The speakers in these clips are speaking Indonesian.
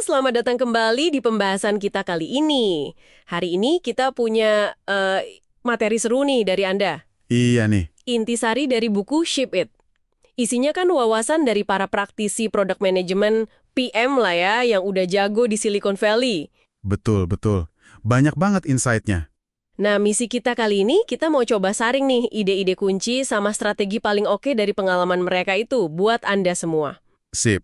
selamat datang kembali di pembahasan kita kali ini. Hari ini kita punya materi seru nih dari Anda. Iya nih, Intisari dari buku Ship It. Isinya kan wawasan dari para praktisi product management PM lah ya, yang udah jago di Silicon Valley. betul. Banyak banget insight-nya. Nah, misi kita kali ini, kita mau coba saring nih ide-ide kunci sama strategi paling oke dari pengalaman mereka itu buat Anda semua. Sip.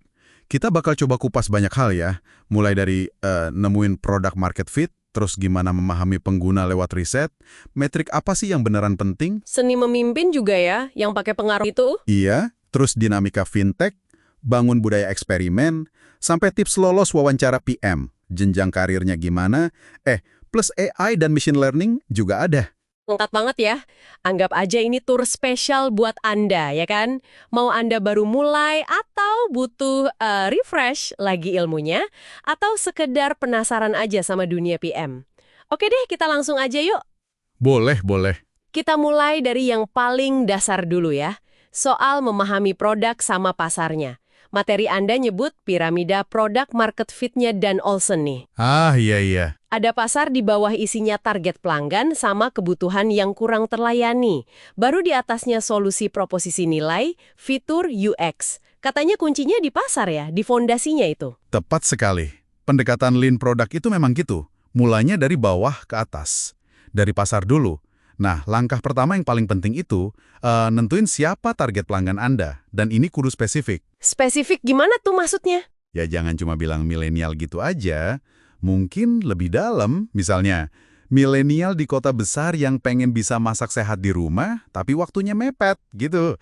Kita bakal coba kupas banyak hal ya. Mulai dari nemuin product market fit, terus gimana memahami pengguna lewat riset, metrik apa sih yang beneran penting, Seni memimpin juga ya, yang pakai pengaruh itu. iya, terus dinamika fintech, bangun budaya eksperimen, sampai tips lolos wawancara PM, jenjang karirnya gimana, plus AI dan machine learning juga ada. Lengkap banget ya. Anggap aja ini tour spesial buat Anda, ya kan? Mau Anda baru mulai atau butuh refresh lagi ilmunya, atau sekedar penasaran aja sama dunia PM. Oke deh, kita langsung aja yuk. Boleh. Kita mulai dari yang paling dasar dulu ya. Soal memahami produk sama pasarnya. Materi Anda nyebut piramida produk market fit-nya Dan Olsen nih. Ah, iya. Ada pasar di bawah isinya target pelanggan sama kebutuhan yang kurang terlayani. Baru di atasnya solusi proposisi nilai, fitur UX. Katanya kuncinya di pasar ya, di fondasinya itu. Tepat sekali. Pendekatan lean product itu memang gitu. Mulanya dari bawah ke atas. Dari pasar dulu. Nah, langkah pertama yang paling penting itu, nentuin siapa target pelanggan Anda. Dan ini kudu spesifik. Spesifik gimana tuh maksudnya? Ya jangan cuma bilang milenial gitu aja. Mungkin lebih dalam, misalnya, milenial di kota besar yang pengen bisa masak sehat di rumah, tapi waktunya mepet, gitu.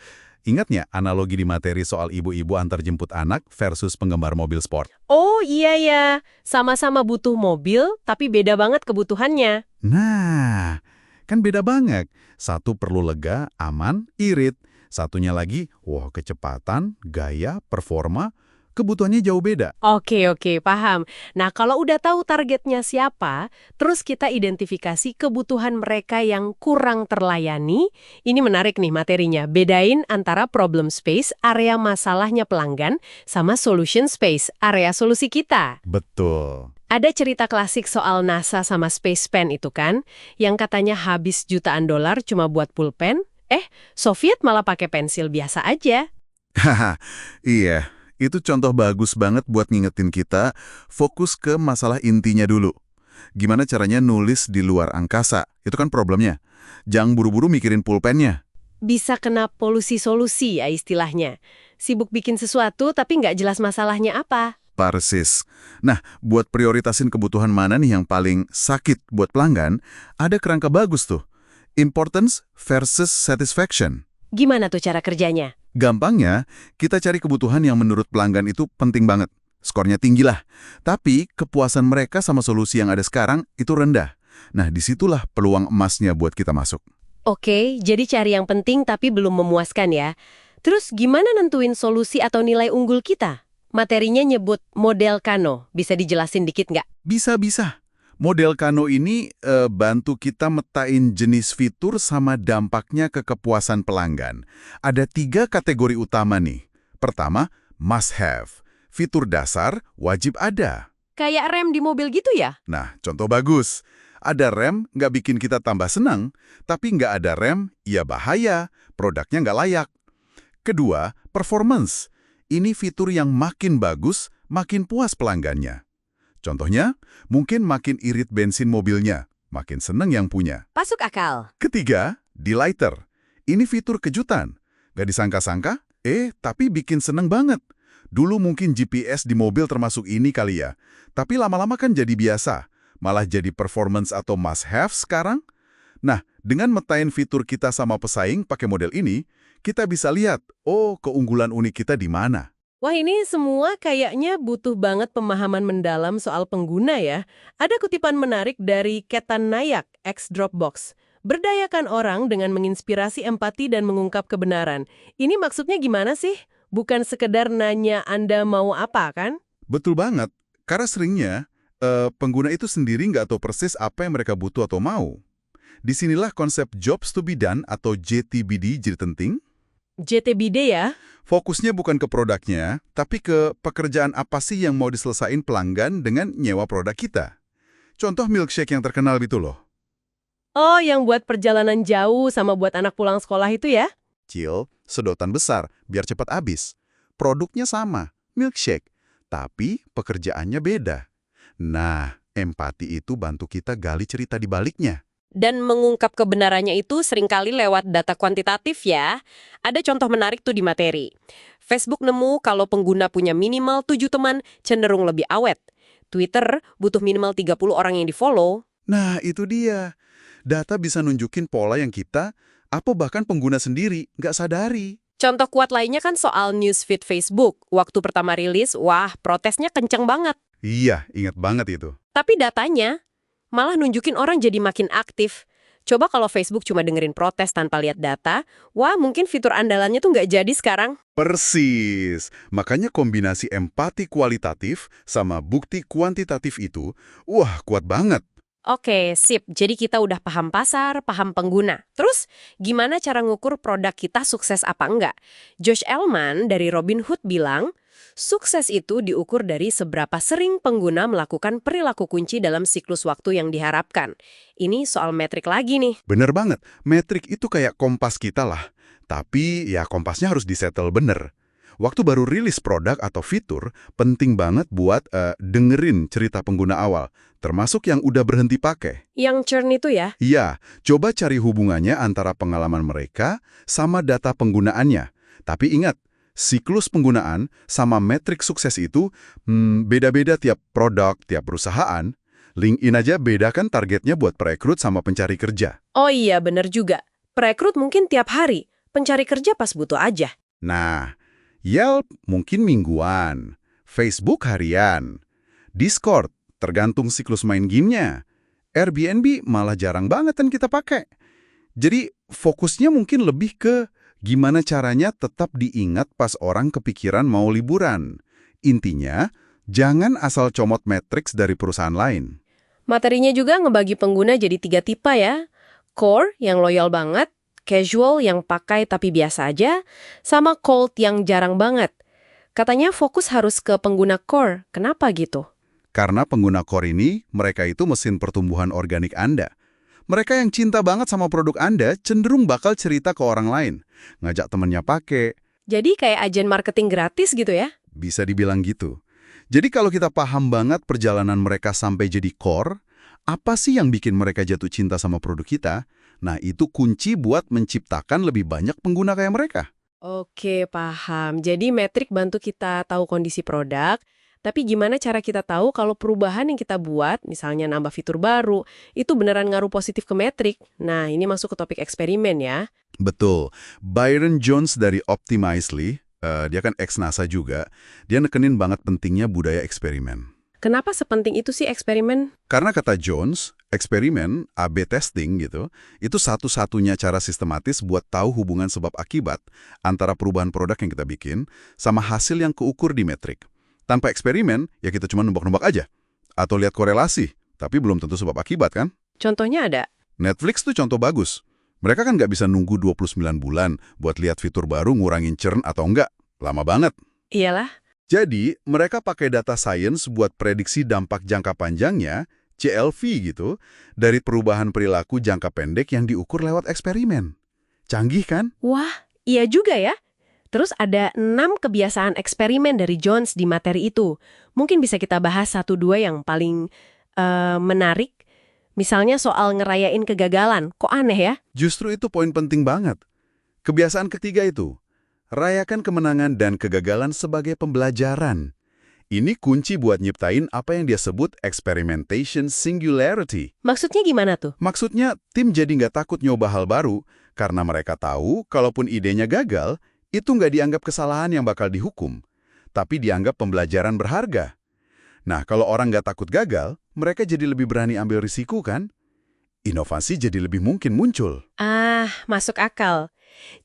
Ingat nggak analogi di materi soal ibu-ibu antar jemput anak versus penggemar mobil sport? Oh iya ya, sama-sama butuh mobil, tapi beda banget kebutuhannya. Nah, kan beda banget. Satu perlu lega, aman, irit. Satunya lagi, wah kecepatan, gaya, performa, kebutuhannya jauh beda. Oke, paham. Nah, kalau udah tahu targetnya siapa, terus kita identifikasi kebutuhan mereka yang kurang terlayani, ini menarik nih materinya. Bedain antara problem space, area masalahnya pelanggan, sama solution space, area solusi kita. Betul. Ada cerita klasik soal NASA sama Space Pen itu kan, yang katanya habis jutaan dolar cuma buat pulpen, Soviet malah pakai pensil biasa aja. Haha, iya. Itu contoh bagus banget buat ngingetin kita fokus ke masalah intinya dulu. Gimana caranya nulis di luar angkasa? Itu kan problemnya. Jangan buru-buru mikirin pulpennya. Bisa kena polusi solusi ya istilahnya. Sibuk bikin sesuatu tapi nggak jelas masalahnya apa. Persis. Nah, buat prioritasin kebutuhan mana nih yang paling sakit buat pelanggan, ada kerangka bagus tuh. Importance versus satisfaction. Gimana tuh cara kerjanya? Gampangnya, kita cari kebutuhan yang menurut pelanggan itu penting banget. Skornya tinggi lah. Tapi kepuasan mereka sama solusi yang ada sekarang itu rendah. Nah, disitulah peluang emasnya buat kita masuk. Oke, jadi cari yang penting tapi belum memuaskan ya. Terus gimana nentuin solusi atau nilai unggul kita? Materinya nyebut model Kano. Bisa dijelasin dikit nggak? Bisa. Model Kano ini bantu kita metain jenis fitur sama dampaknya ke kepuasan pelanggan. Ada 3 kategori utama nih. Pertama, must have. Fitur dasar wajib ada. Kayak rem di mobil gitu ya? Nah, contoh bagus. Ada rem nggak bikin kita tambah senang, tapi nggak ada rem, ya bahaya, produknya nggak layak. Kedua, performance. Ini fitur yang makin bagus, makin puas pelanggannya. Contohnya, mungkin makin irit bensin mobilnya, makin seneng yang punya. Masuk akal. Ketiga, delighter. Ini fitur kejutan. Nggak disangka-sangka, tapi bikin seneng banget. Dulu mungkin GPS di mobil termasuk ini kali ya, tapi lama-lama kan jadi biasa. Malah jadi performance atau must have sekarang. Nah, dengan metain fitur kita sama pesaing pakai model ini, kita bisa lihat, keunggulan unik kita di mana. Wah, ini semua kayaknya butuh banget pemahaman mendalam soal pengguna ya. Ada kutipan menarik dari Ketan Nayak, ex Dropbox. Berdayakan orang dengan menginspirasi empati dan mengungkap kebenaran. Ini maksudnya gimana sih? Bukan sekedar nanya Anda mau apa, kan? Betul banget, karena seringnya pengguna itu sendiri nggak tahu persis apa yang mereka butuh atau mau. Disinilah konsep Jobs to be done atau JTBD jadi penting. JTBD ya? Fokusnya bukan ke produknya, tapi ke pekerjaan apa sih yang mau diselesain pelanggan dengan nyewa produk kita. Contoh milkshake yang terkenal itu loh. Oh, yang buat perjalanan jauh sama buat anak pulang sekolah itu ya? Kecil, sedotan besar, biar cepat habis. Produknya sama, milkshake, tapi pekerjaannya beda. Nah, empati itu bantu kita gali cerita di baliknya. Dan mengungkap kebenarannya itu seringkali lewat data kuantitatif ya. Ada contoh menarik tuh di materi. Facebook nemu kalau pengguna punya minimal 7 teman cenderung lebih awet. Twitter butuh minimal 30 orang yang di-follow. Nah, itu dia. Data bisa nunjukin pola yang kita, atau bahkan pengguna sendiri, nggak sadari. Contoh kuat lainnya kan soal newsfeed Facebook. Waktu pertama rilis, wah protesnya kenceng banget. Iya, ingat banget itu. Tapi datanya malah nunjukin orang jadi makin aktif. Coba kalau Facebook cuma dengerin protes tanpa lihat data, wah mungkin fitur andalannya tuh nggak jadi sekarang. Persis. Makanya kombinasi empati kualitatif sama bukti kuantitatif itu, wah kuat banget. Oke, sip. Jadi kita udah paham pasar, paham pengguna. Terus, gimana cara ngukur produk kita sukses apa enggak? Josh Elman dari Robinhood bilang, sukses itu diukur dari seberapa sering pengguna melakukan perilaku kunci dalam siklus waktu yang diharapkan. Ini soal metrik lagi nih. Bener banget, metrik itu kayak kompas kita lah. Tapi ya kompasnya harus disetel bener. Waktu baru rilis produk atau fitur, penting banget buat dengerin cerita pengguna awal, termasuk yang udah berhenti pakai. Yang churn itu ya? Iya, coba cari hubungannya antara pengalaman mereka sama data penggunaannya. Tapi ingat, siklus penggunaan sama metrik sukses itu beda-beda tiap produk, tiap perusahaan. LinkedIn aja beda kan targetnya buat perekrut sama pencari kerja. Oh iya, bener juga. Perekrut mungkin tiap hari, pencari kerja pas butuh aja. Nah, Yelp mungkin mingguan, Facebook harian, Discord tergantung siklus main gamenya, Airbnb malah jarang banget kan kita pakai. Jadi fokusnya mungkin lebih ke gimana caranya tetap diingat pas orang kepikiran mau liburan. Intinya, jangan asal comot metrics dari perusahaan lain. Materinya juga ngebagi pengguna jadi 3 tipe ya. Core yang loyal banget, casual yang pakai tapi biasa aja, sama cold yang jarang banget. Katanya fokus harus ke pengguna core. Kenapa gitu? Karena pengguna core ini, mereka itu mesin pertumbuhan organik Anda. Mereka yang cinta banget sama produk Anda cenderung bakal cerita ke orang lain, ngajak temennya pakai. Jadi kayak agen marketing gratis gitu ya? Bisa dibilang gitu. Jadi kalau kita paham banget perjalanan mereka sampai jadi core, apa sih yang bikin mereka jatuh cinta sama produk kita? Nah, itu kunci buat menciptakan lebih banyak pengguna kayak mereka. Oke, paham. Jadi metrik bantu kita tahu kondisi produk, tapi gimana cara kita tahu kalau perubahan yang kita buat, misalnya nambah fitur baru, itu beneran ngaruh positif ke metrik? Nah, ini masuk ke topik eksperimen ya. Betul. Byron Jones dari Optimizely, dia kan ex-NASA juga, dia nekenin banget pentingnya budaya eksperimen. Kenapa sepenting itu sih eksperimen? Karena kata Jones, eksperimen, A/B testing gitu, itu satu-satunya cara sistematis buat tahu hubungan sebab akibat antara perubahan produk yang kita bikin sama hasil yang keukur di metrik. Tanpa eksperimen, ya kita cuma nembak-nembak aja. Atau lihat korelasi, tapi belum tentu sebab akibat kan? Contohnya ada? Netflix tuh contoh bagus. Mereka kan nggak bisa nunggu 29 bulan buat lihat fitur baru ngurangin churn atau enggak. Lama banget. Iyalah. Jadi, mereka pakai data science buat prediksi dampak jangka panjangnya, CLV gitu, dari perubahan perilaku jangka pendek yang diukur lewat eksperimen. Canggih kan? Wah, iya juga ya. Terus ada 6 kebiasaan eksperimen dari Jones di materi itu. Mungkin bisa kita bahas 1-2 yang paling menarik. Misalnya soal ngerayain kegagalan. Kok aneh ya? Justru itu poin penting banget. Kebiasaan ketiga itu, rayakan kemenangan dan kegagalan sebagai pembelajaran. Ini kunci buat nyiptain apa yang dia sebut experimentation singularity. Maksudnya gimana tuh? Maksudnya, tim jadi nggak takut nyoba hal baru, karena mereka tahu kalaupun idenya gagal, itu nggak dianggap kesalahan yang bakal dihukum, tapi dianggap pembelajaran berharga. Nah, kalau orang nggak takut gagal, mereka jadi lebih berani ambil risiko kan? Inovasi jadi lebih mungkin muncul. Ah, masuk akal.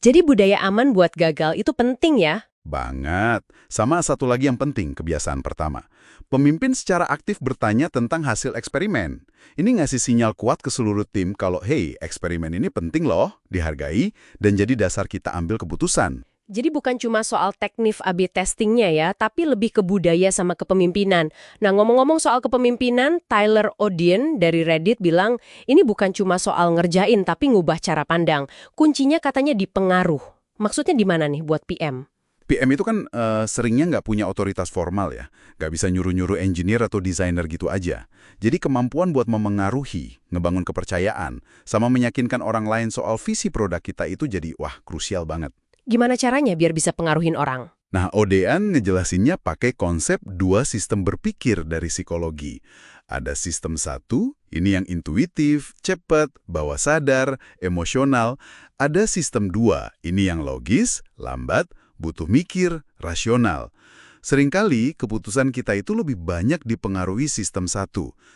Jadi budaya aman buat gagal itu penting ya? Banget. Sama satu lagi yang penting, kebiasaan pertama. Pemimpin secara aktif bertanya tentang hasil eksperimen. Ini ngasih sinyal kuat ke seluruh tim kalau, hey, eksperimen ini penting loh, dihargai, dan jadi dasar kita ambil keputusan. Jadi bukan cuma soal teknik A/B testingnya ya, tapi lebih ke budaya sama kepemimpinan. Nah, ngomong-ngomong soal kepemimpinan, Tyler Odien dari Reddit bilang, ini bukan cuma soal ngerjain, tapi ngubah cara pandang. Kuncinya katanya di pengaruh. Maksudnya di mana nih buat PM? PM itu kan seringnya nggak punya otoritas formal ya. Nggak bisa nyuruh-nyuruh engineer atau desainer gitu aja. Jadi kemampuan buat memengaruhi, ngebangun kepercayaan, sama meyakinkan orang lain soal visi produk kita itu jadi, wah, krusial banget. Gimana caranya biar bisa pengaruhin orang? Nah, Odean ngejelasinnya pakai konsep 2 sistem berpikir dari psikologi. Ada sistem 1, ini yang intuitif, cepat, bawah sadar, emosional. Ada sistem 2, ini yang logis, lambat, butuh mikir, rasional. Seringkali keputusan kita itu lebih banyak dipengaruhi sistem 1,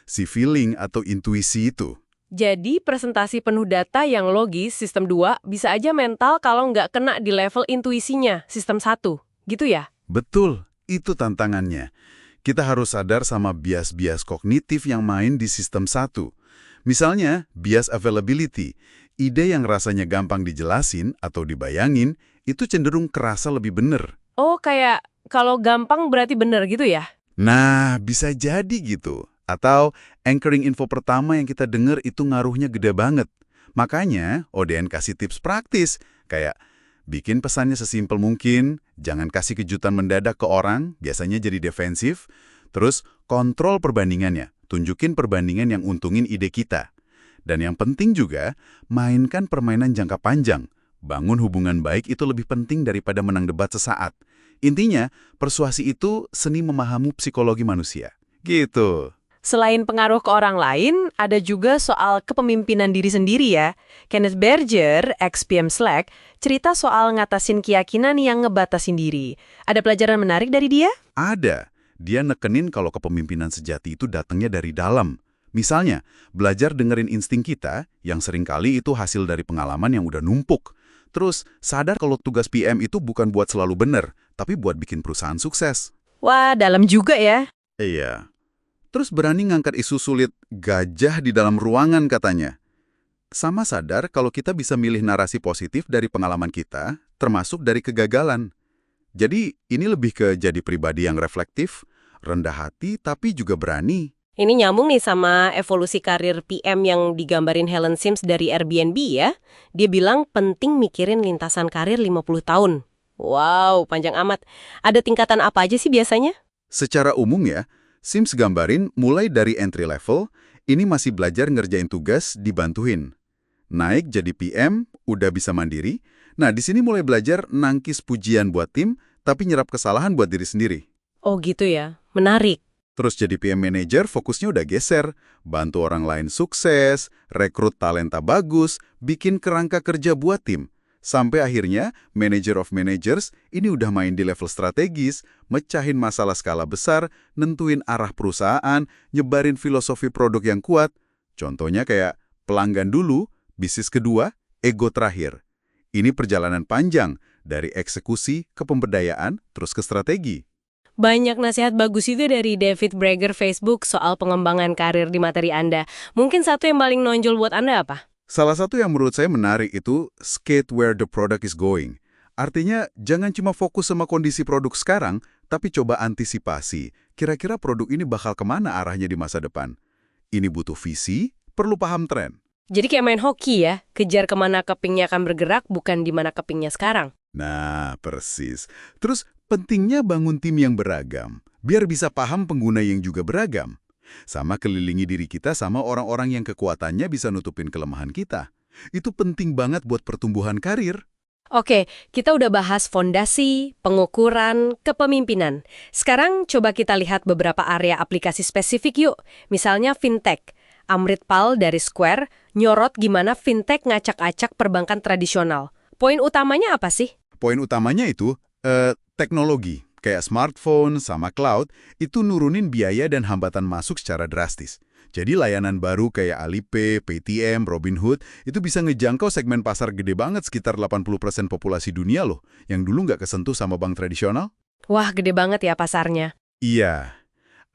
si feeling atau intuisi itu. Jadi presentasi penuh data yang logis, sistem 2, bisa aja mental kalau nggak kena di level intuisinya, sistem 1. Gitu ya? Betul, itu tantangannya. Kita harus sadar sama bias-bias kognitif yang main di sistem 1. Misalnya, bias availability. Ide yang rasanya gampang dijelasin atau dibayangin, itu cenderung kerasa lebih bener. Oh, kayak kalau gampang berarti bener gitu ya? Nah, bisa jadi gitu. Atau anchoring info pertama yang kita dengar itu ngaruhnya gede banget. Makanya, ODN kasih tips praktis, kayak bikin pesannya sesimpel mungkin, jangan kasih kejutan mendadak ke orang, biasanya jadi defensif, terus kontrol perbandingannya, tunjukin perbandingan yang untungin ide kita. Dan yang penting juga, mainkan permainan jangka panjang. Bangun hubungan baik itu lebih penting daripada menang debat sesaat. Intinya, persuasi itu seni memahami psikologi manusia. Gitu. Selain pengaruh ke orang lain, ada juga soal kepemimpinan diri sendiri ya. Kenneth Berger, ex-PM Slack, cerita soal ngatasin keyakinan yang ngebatasin diri. Ada pelajaran menarik dari dia? Ada. Dia nekenin kalau kepemimpinan sejati itu datangnya dari dalam. Misalnya, belajar dengerin insting kita, yang seringkali itu hasil dari pengalaman yang udah numpuk. Terus, sadar kalau tugas PM itu bukan buat selalu benar, tapi buat bikin perusahaan sukses. Wah, dalam juga ya. Iya. Terus berani ngangkat isu sulit gajah di dalam ruangan katanya. Sama sadar kalau kita bisa milih narasi positif dari pengalaman kita, termasuk dari kegagalan. Jadi ini lebih ke jadi pribadi yang reflektif, rendah hati, tapi juga berani. Ini nyambung nih sama evolusi karir PM yang digambarin Helen Sims dari Airbnb ya. Dia bilang penting mikirin lintasan karir 50 tahun. Wow, panjang amat. Ada tingkatan apa aja sih biasanya? Secara umum ya, Sims gambarin mulai dari entry level, ini masih belajar ngerjain tugas, dibantuin. Naik jadi PM, udah bisa mandiri. Nah, di sini mulai belajar nangkis pujian buat tim, tapi nyerap kesalahan buat diri sendiri. Oh gitu ya, menarik. Terus jadi PM Manager, fokusnya udah geser. Bantu orang lain sukses, rekrut talenta bagus, bikin kerangka kerja buat tim. Sampai akhirnya, Manager of Managers ini udah main di level strategis, mecahin masalah skala besar, nentuin arah perusahaan, nyebarin filosofi produk yang kuat. Contohnya kayak pelanggan dulu, bisnis kedua, ego terakhir. Ini perjalanan panjang, dari eksekusi ke pemberdayaan, terus ke strategi. Banyak nasihat bagus itu dari David Brager Facebook soal pengembangan karir di materi Anda. Mungkin satu yang paling nonjol buat Anda apa? Salah satu yang menurut saya menarik itu skate where the product is going. Artinya, jangan cuma fokus sama kondisi produk sekarang, tapi coba antisipasi. Kira-kira produk ini bakal kemana arahnya di masa depan? Ini butuh visi, perlu paham tren. Jadi kayak main hoki ya, kejar kemana kepingnya akan bergerak, bukan di mana kepingnya sekarang. Nah, persis. Terus, pentingnya bangun tim yang beragam, biar bisa paham pengguna yang juga beragam. Sama kelilingi diri kita sama orang-orang yang kekuatannya bisa nutupin kelemahan kita. Itu penting banget buat pertumbuhan karir. Oke, kita udah bahas fondasi, pengukuran, kepemimpinan. Sekarang coba kita lihat beberapa area aplikasi spesifik yuk. Misalnya fintech. Amrit Pal dari Square nyorot gimana fintech ngacak-acak perbankan tradisional. Poin utamanya apa sih? Poin utamanya itu teknologi. Kayak smartphone sama cloud, itu nurunin biaya dan hambatan masuk secara drastis. Jadi layanan baru kayak Alipay, Paytm, Robinhood itu bisa ngejangkau segmen pasar gede banget sekitar 80% populasi dunia loh, yang dulu nggak kesentuh sama bank tradisional. Wah, gede banget ya pasarnya. Iya.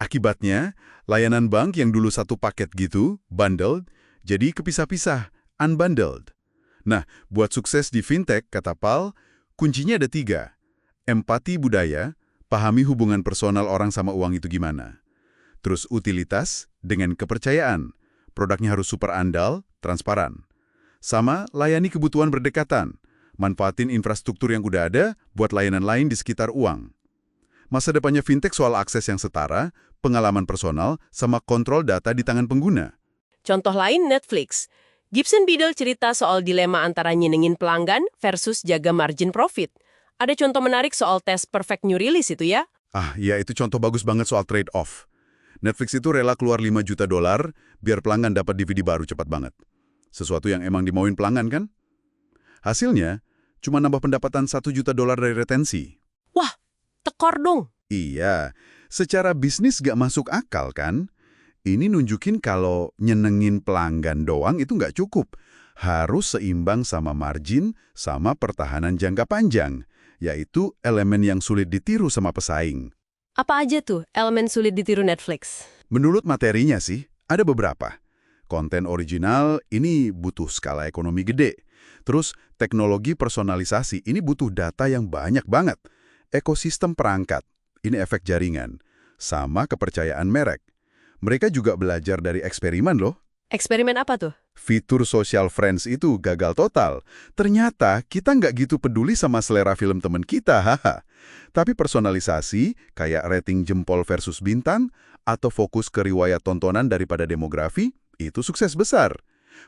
Akibatnya, layanan bank yang dulu satu paket gitu, bundled, jadi kepisah-pisah, unbundled. Nah, buat sukses di fintech, kata Pal, kuncinya ada 3. Empati budaya, pahami hubungan personal orang sama uang itu gimana. Terus utilitas dengan kepercayaan. Produknya harus super andal, transparan. Sama layani kebutuhan berdekatan. Manfaatin infrastruktur yang udah ada buat layanan lain di sekitar uang. Masa depannya fintech soal akses yang setara, pengalaman personal, sama kontrol data di tangan pengguna. Contoh lain Netflix. Gibson Beadle cerita soal dilema antara nyenengin pelanggan versus jaga margin profit. Ada contoh menarik soal tes perfect new release itu ya. Ah, ya itu contoh bagus banget soal trade-off. Netflix itu rela keluar $5 juta biar pelanggan dapat DVD baru cepat banget. Sesuatu yang emang dimauin pelanggan kan? Hasilnya, cuma nambah pendapatan $1 juta dari retensi. Wah, tekor dong. Iya, secara bisnis gak masuk akal kan? Ini nunjukin kalau nyenengin pelanggan doang itu nggak cukup. Harus seimbang sama margin, sama pertahanan jangka panjang. Yaitu elemen yang sulit ditiru sama pesaing. Apa aja tuh elemen sulit ditiru Netflix? Menurut materinya sih, ada beberapa. Konten original ini butuh skala ekonomi gede. Terus teknologi personalisasi ini butuh data yang banyak banget. Ekosistem perangkat, ini efek jaringan. Sama kepercayaan merek. Mereka juga belajar dari eksperimen loh. Eksperimen apa tuh? Fitur social friends itu gagal total. Ternyata kita nggak gitu peduli sama selera film teman kita, haha. Tapi personalisasi, kayak rating jempol versus bintang, atau fokus ke riwayat tontonan daripada demografi, itu sukses besar.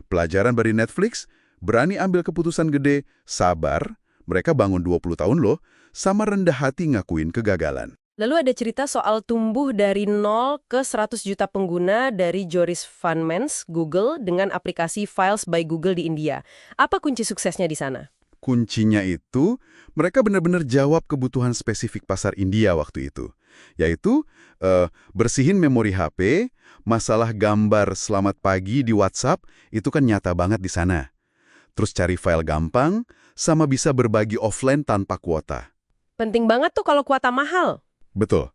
Pelajaran dari Netflix, berani ambil keputusan gede, sabar, mereka bangun 20 tahun loh, sama rendah hati ngakuin kegagalan. Lalu ada cerita soal tumbuh dari 0 ke 100 juta pengguna dari Joris Van Mens, Google, dengan aplikasi Files by Google di India. Apa kunci suksesnya di sana? Kuncinya itu, mereka benar-benar jawab kebutuhan spesifik pasar India waktu itu. Yaitu, bersihin memori HP, masalah gambar selamat pagi di WhatsApp, itu kan nyata banget di sana. Terus cari file gampang, sama bisa berbagi offline tanpa kuota. Penting banget tuh kalau kuota mahal. Betul.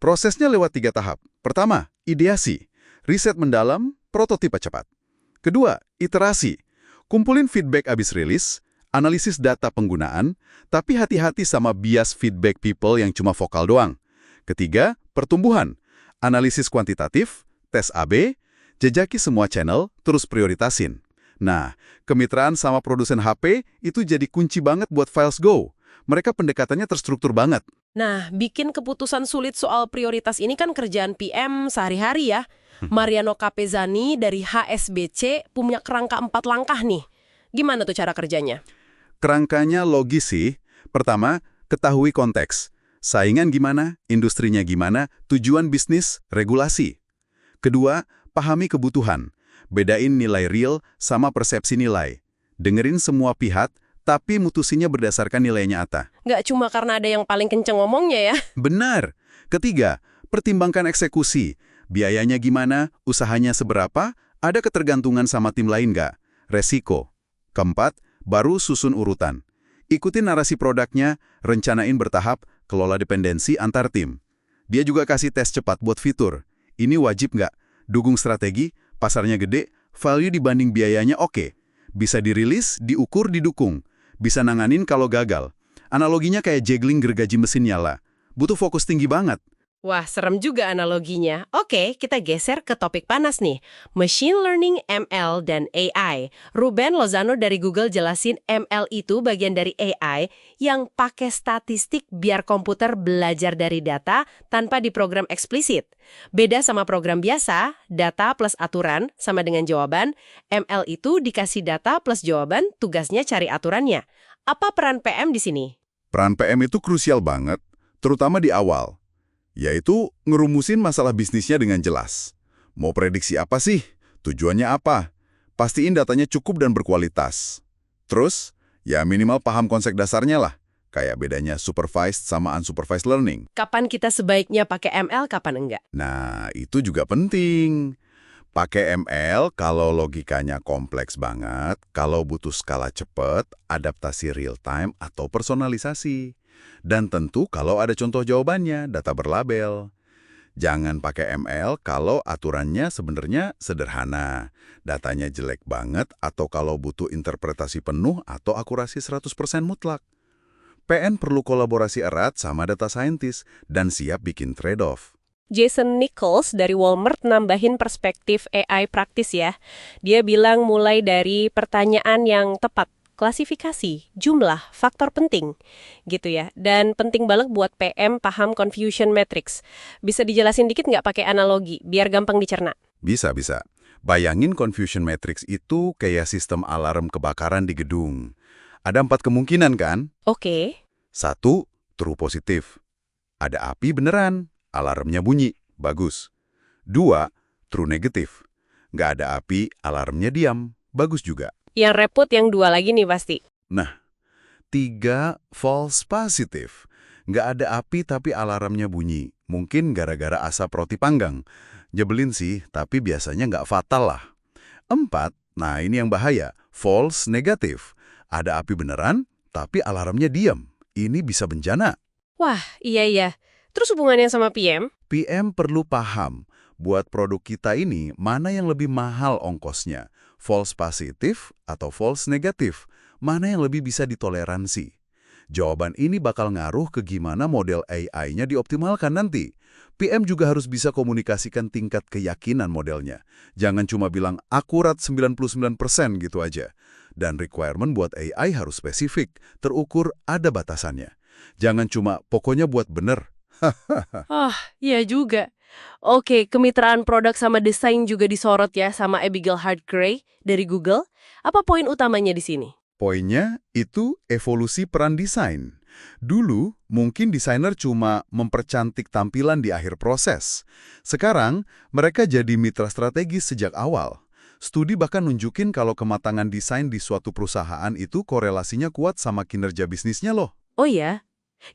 Prosesnya lewat 3 tahap. Pertama, ideasi. Riset mendalam, prototipe cepat. Kedua, iterasi. Kumpulin feedback abis rilis, analisis data penggunaan, tapi hati-hati sama bias feedback people yang cuma vokal doang. Ketiga, pertumbuhan. Analisis kuantitatif, tes AB, jejaki semua channel, terus prioritasin. Nah, kemitraan sama produsen HP itu jadi kunci banget buat Files Go. Mereka pendekatannya terstruktur banget. Nah, bikin keputusan sulit soal prioritas ini kan kerjaan PM sehari-hari ya. Mariano Capezani dari HSBC punya kerangka 4 langkah nih. Gimana tuh cara kerjanya? Kerangkanya logis sih. Pertama, ketahui konteks. Saingan gimana, industrinya gimana, tujuan bisnis, regulasi. Kedua, pahami kebutuhan. Bedain nilai real sama persepsi nilai. Dengerin semua pihak, tapi mutusinya berdasarkan nilai nyata. Nggak cuma karena ada yang paling kenceng ngomongnya ya. Benar. Ketiga, pertimbangkan eksekusi. Biayanya gimana, usahanya seberapa, ada ketergantungan sama tim lain nggak? Resiko. Keempat, baru susun urutan. Ikutin narasi produknya, rencanain bertahap, kelola dependensi antar tim. Dia juga kasih tes cepat buat fitur. Ini wajib nggak? Dukung strategi, pasarnya gede, value dibanding biayanya oke. Bisa dirilis, diukur, didukung. Bisa nanganin kalau gagal. Analoginya kayak juggling gergaji mesin nyala. Butuh fokus tinggi banget. Wah, serem juga analoginya. Oke, kita geser ke topik panas nih. Machine Learning, ML, dan AI. Ruben Lozano dari Google jelasin ML itu bagian dari AI yang pakai statistik biar komputer belajar dari data tanpa diprogram eksplisit. Beda sama program biasa, data plus aturan sama dengan jawaban. ML itu dikasih data plus jawaban, tugasnya cari aturannya. Apa peran PM di sini? Peran PM itu krusial banget, terutama di awal. Yaitu ngerumusin masalah bisnisnya dengan jelas. Mau prediksi apa sih? Tujuannya apa? Pastiin datanya cukup dan berkualitas. Terus, ya minimal paham konsep dasarnya lah. Kayak bedanya supervised sama unsupervised learning. Kapan kita sebaiknya pakai ML, kapan enggak? Nah, itu juga penting. Pakai ML kalau logikanya kompleks banget, kalau butuh skala cepat, adaptasi real time atau personalisasi. Dan tentu kalau ada contoh jawabannya, data berlabel. Jangan pakai ML kalau aturannya sebenarnya sederhana, datanya jelek banget, atau kalau butuh interpretasi penuh atau akurasi 100% mutlak. PN perlu kolaborasi erat sama data scientist dan siap bikin trade-off. Jason Nichols dari Walmart nambahin perspektif AI praktis ya. Dia bilang mulai dari pertanyaan yang tepat, klasifikasi, jumlah, faktor penting, gitu ya. Dan penting banget buat PM paham confusion matrix. Bisa dijelasin dikit nggak pakai analogi, biar gampang dicerna? Bisa. Bayangin confusion matrix itu kayak sistem alarm kebakaran di gedung. Ada 4 kemungkinan kan? Oke. 1, true positif. Ada api beneran, alarmnya bunyi, bagus. 2, true negatif. Nggak ada api, alarmnya diam, bagus juga. Yang repot yang 2 lagi nih pasti. Nah, 3, false positif. Nggak ada api tapi alarmnya bunyi. Mungkin gara-gara asap roti panggang. Nyebelin sih, tapi biasanya nggak fatal lah. 4, nah ini yang bahaya, false negatif. Ada api beneran, tapi alarmnya diam. Ini bisa bencana. Wah, iya. Terus hubungannya sama PM? PM perlu paham, buat produk kita ini mana yang lebih mahal ongkosnya, false positif atau false negatif, mana yang lebih bisa ditoleransi. Jawaban ini bakal ngaruh ke gimana model AI-nya dioptimalkan nanti. PM juga harus bisa komunikasikan tingkat keyakinan modelnya. Jangan cuma bilang akurat 99% gitu aja. Dan requirement buat AI harus spesifik, terukur, ada batasannya. Jangan cuma pokoknya buat bener. Iya juga. Oke, kemitraan produk sama desain juga disorot ya sama Abigail Hart-Gray dari Google. Apa poin utamanya di sini? Poinnya itu evolusi peran desain. Dulu, mungkin desainer cuma mempercantik tampilan di akhir proses. Sekarang, mereka jadi mitra strategis sejak awal. Studi bahkan nunjukin kalau kematangan desain di suatu perusahaan itu korelasinya kuat sama kinerja bisnisnya loh. Oh ya?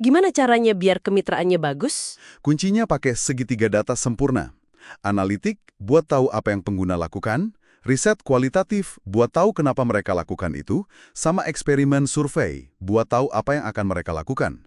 Gimana caranya biar kemitraannya bagus? Kuncinya pakai segitiga data sempurna. Analitik buat tahu apa yang pengguna lakukan, riset kualitatif buat tahu kenapa mereka lakukan itu, sama eksperimen survei buat tahu apa yang akan mereka lakukan.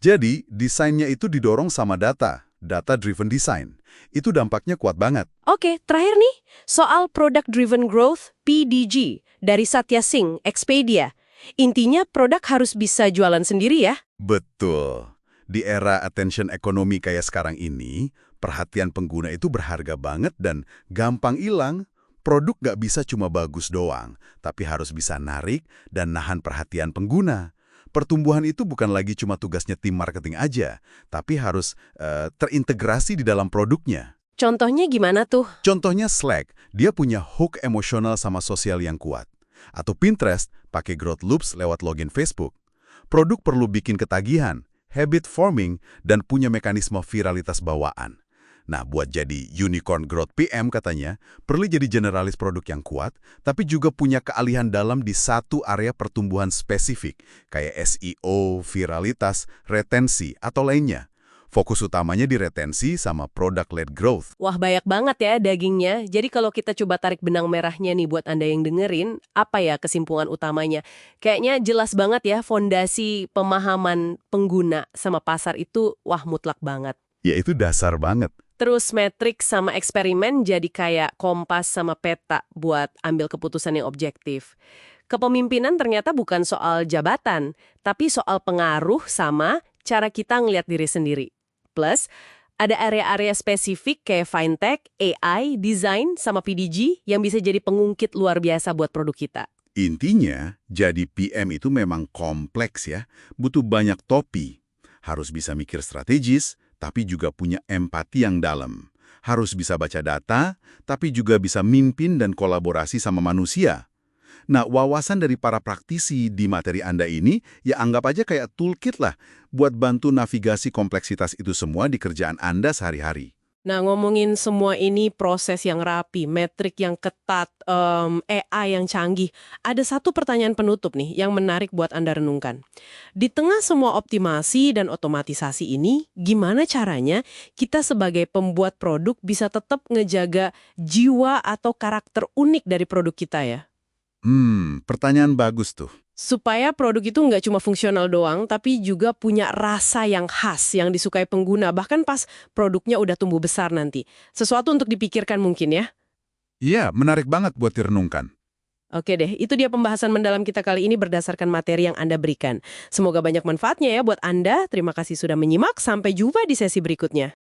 Jadi, desainnya itu didorong sama data-driven design. Itu dampaknya kuat banget. Oke, terakhir nih, soal Product Driven Growth, PDG, dari Satya Singh, Expedia. Intinya produk harus bisa jualan sendiri ya? Betul. Di era attention economy kayak sekarang ini, perhatian pengguna itu berharga banget dan gampang hilang. Produk nggak bisa cuma bagus doang, tapi harus bisa narik dan nahan perhatian pengguna. Pertumbuhan itu bukan lagi cuma tugasnya tim marketing aja, tapi harus terintegrasi di dalam produknya. Contohnya gimana tuh? Contohnya Slack, dia punya hook emosional sama sosial yang kuat. Atau Pinterest, pakai growth loops lewat login Facebook. Produk perlu bikin ketagihan, habit forming, dan punya mekanisme viralitas bawaan. Nah, buat jadi unicorn growth PM katanya, perlu jadi generalis produk yang kuat, tapi juga punya keahlian dalam di satu area pertumbuhan spesifik, kayak SEO, viralitas, retensi, atau lainnya. Fokus utamanya di retensi sama product-led growth. Wah, banyak banget ya dagingnya. Jadi kalau kita coba tarik benang merahnya nih buat Anda yang dengerin, apa ya kesimpulan utamanya? Kayaknya jelas banget ya fondasi pemahaman pengguna sama pasar itu wah mutlak banget. Ya itu dasar banget. Terus metrik sama eksperimen jadi kayak kompas sama peta buat ambil keputusan yang objektif. Kepemimpinan ternyata bukan soal jabatan, tapi soal pengaruh sama cara kita ngelihat diri sendiri. Plus, ada area-area spesifik kayak fintech, AI, desain, sama PDG yang bisa jadi pengungkit luar biasa buat produk kita. Intinya, jadi PM itu memang kompleks ya, butuh banyak topi. Harus bisa mikir strategis, tapi juga punya empati yang dalam. Harus bisa baca data, tapi juga bisa mimpin dan kolaborasi sama manusia. Nah, wawasan dari para praktisi di materi Anda ini, ya anggap aja kayak toolkit lah, buat bantu navigasi kompleksitas itu semua di kerjaan Anda sehari-hari. Nah, ngomongin semua ini proses yang rapi, metrik yang ketat, AI yang canggih. Ada satu pertanyaan penutup nih yang menarik buat Anda renungkan. Di tengah semua optimasi dan otomatisasi ini, gimana caranya kita sebagai pembuat produk bisa tetap ngejaga jiwa atau karakter unik dari produk kita ya? Pertanyaan bagus tuh. Supaya produk itu nggak cuma fungsional doang, tapi juga punya rasa yang khas, yang disukai pengguna, bahkan pas produknya udah tumbuh besar nanti. Sesuatu untuk dipikirkan mungkin ya. Iya, menarik banget buat direnungkan. Oke deh, itu dia pembahasan mendalam kita kali ini berdasarkan materi yang Anda berikan. Semoga banyak manfaatnya ya buat Anda. Terima kasih sudah menyimak, sampai jumpa di sesi berikutnya.